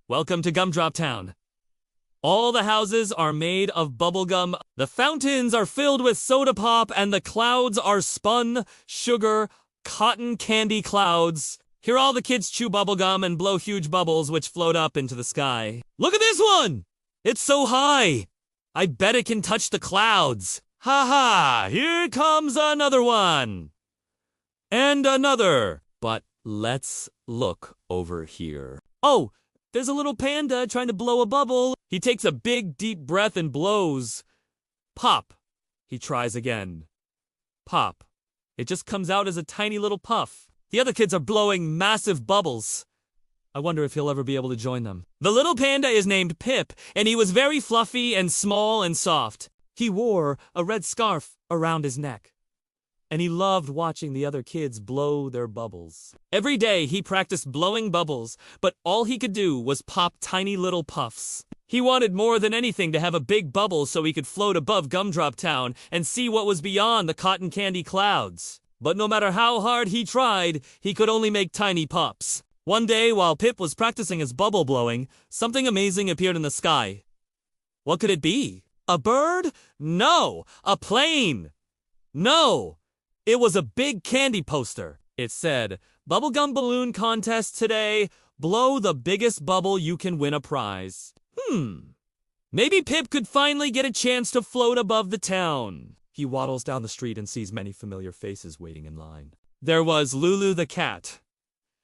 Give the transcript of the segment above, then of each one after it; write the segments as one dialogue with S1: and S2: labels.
S1: Welcome to Gumdrop Town. All the houses are made of bubblegum, the fountains are filled with soda pop, and the clouds are spun sugar cotton candy clouds. Here all the kids chew bubblegum and blow huge bubbles which float up into the sky. Look at this one! It's so high! I bet it can touch the clouds. Ha ha! Here comes another one! And another! But let's look over here. Oh! There's a little panda trying to blow a bubble. He takes a big, deep breath and blows. Pop. He tries again. Pop. It just comes out as a tiny little puff. The other kids are blowing massive bubbles. I wonder if he'll ever be able to join them. The little panda is named Pip, and he was very fluffy and small and soft. He wore a red scarf around his neck. And he loved watching the other kids blow their bubbles. Every day he practiced blowing bubbles, but all he could do was pop tiny little puffs. He wanted more than anything to have a big bubble so he could float above Gumdrop Town and see what was beyond the cotton candy clouds. But no matter how hard he tried, he could only make tiny pops. One day, while Pip was practicing his bubble blowing, something amazing appeared in the sky. What could it be? A bird? No! A plane! No! It was a big candy poster. It said, "Bubblegum balloon contest today. Blow the biggest bubble, you can win a prize." Maybe Pip could finally get a chance to float above the town. He waddles down the street and sees many familiar faces waiting in line. There was Lulu the cat.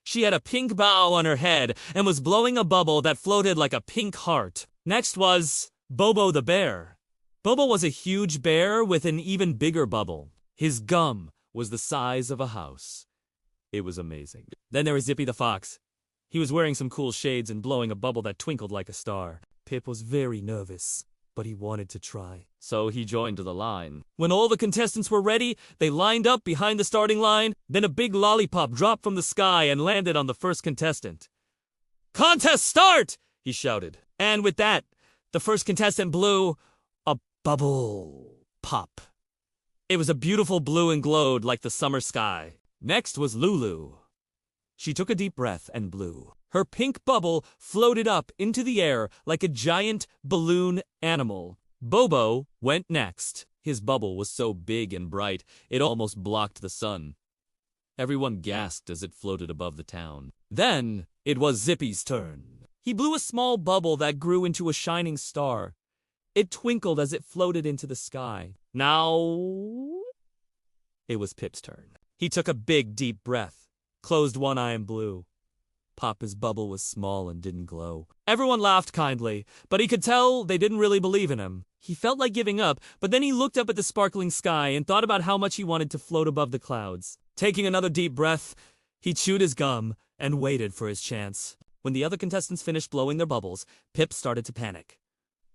S1: She had a pink bow on her head and was blowing a bubble that floated like a pink heart. Next was Bobo the bear. Bobo was a huge bear with an even bigger bubble. His gum was the size of a house. It was amazing. Then there was Zippy the fox. He was wearing some cool shades and blowing a bubble that twinkled like a star. Pip was very nervous, but he wanted to try. So he joined the line. When all the contestants were ready, they lined up behind the starting line. Then a big lollipop dropped from the sky and landed on the first contestant. "Contest start!" he shouted. And with that, the first contestant blew a bubble pop. It was a beautiful blue and glowed like the summer sky. Next was Lulu. She took a deep breath and blew. Her pink bubble floated up into the air like a giant balloon animal. Bobo went next. His bubble was so big and bright, it almost blocked the sun. Everyone gasped as it floated above the town. Then it was Zippy's turn. He blew a small bubble that grew into a shining star. It twinkled as it floated into the sky. Now, it was Pip's turn. He took a big, deep breath, closed one eye and blew. Papa's bubble was small and didn't glow. Everyone laughed kindly, but he could tell they didn't really believe in him. He felt like giving up, but then he looked up at the sparkling sky and thought about how much he wanted to float above the clouds. Taking another deep breath, he chewed his gum and waited for his chance. When the other contestants finished blowing their bubbles, Pip started to panic.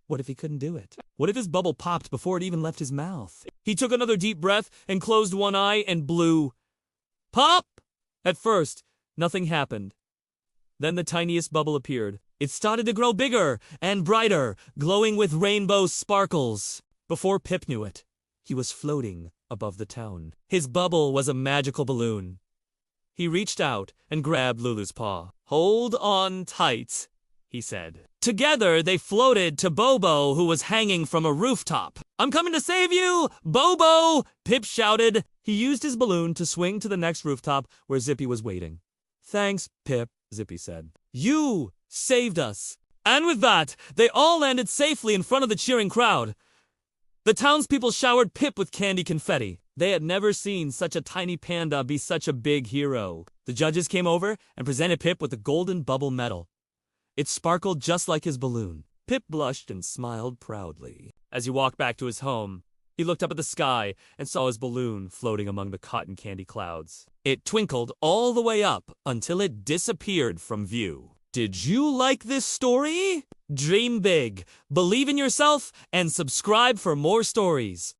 S1: What if he couldn't do it? What if his bubble popped before it even left his mouth? He took another deep breath and closed one eye and blew. Pop! At first, nothing happened. Then the tiniest bubble appeared. It started to grow bigger and brighter, glowing with rainbow sparkles. Before Pip knew it, he was floating above the town. His bubble was a magical balloon. He reached out and grabbed Lulu's paw. "Hold on tight," he said. Together, they floated to Bobo, who was hanging from a rooftop. "I'm coming to save you, Bobo!" Pip shouted. He used his balloon to swing to the next rooftop where Zippy was waiting. "Thanks, Pip," Zippy said. "You saved us." And with that, they all landed safely in front of the cheering crowd. The townspeople showered Pip with candy confetti. They had never seen such a tiny panda be such a big hero. The judges came over and presented Pip with a golden bubble medal. It sparkled just like his balloon. Pip blushed and smiled proudly. As he walked back to his home, he looked up at the sky and saw his balloon floating among the cotton candy clouds. It twinkled all the way up until it disappeared from view. Did you like this story? Dream big, believe in yourself, and subscribe for more stories.